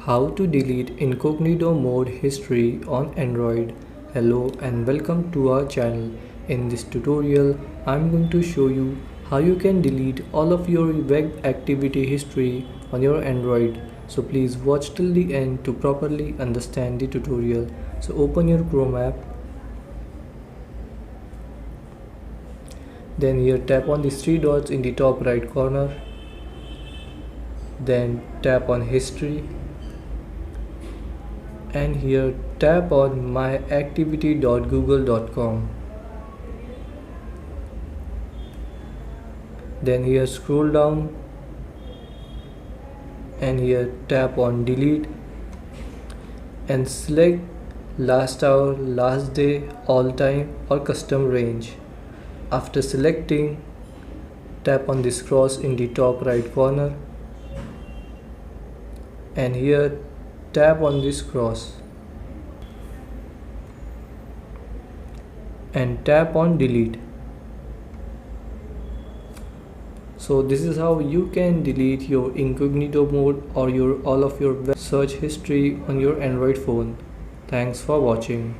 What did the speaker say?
How to delete incognito mode history on Android. Hello and welcome to our channel. In this tutorial, I'm going to show you how you can delete all of your web activity history on your Android. So please watch till the end to properly understand the tutorial. So open your Chrome app. Then here tap on the three dots in the top right corner. Then tap on history. And here tap on myactivity.google.com. Then here scroll down and here tap on delete and select last hour, last day, all time or custom range. After selecting, tap on this cross in the top right corner and here tap on this cross and tap on delete. So this is how you can delete your incognito mode or all of your web search history on your Android phone. Thanks for watching.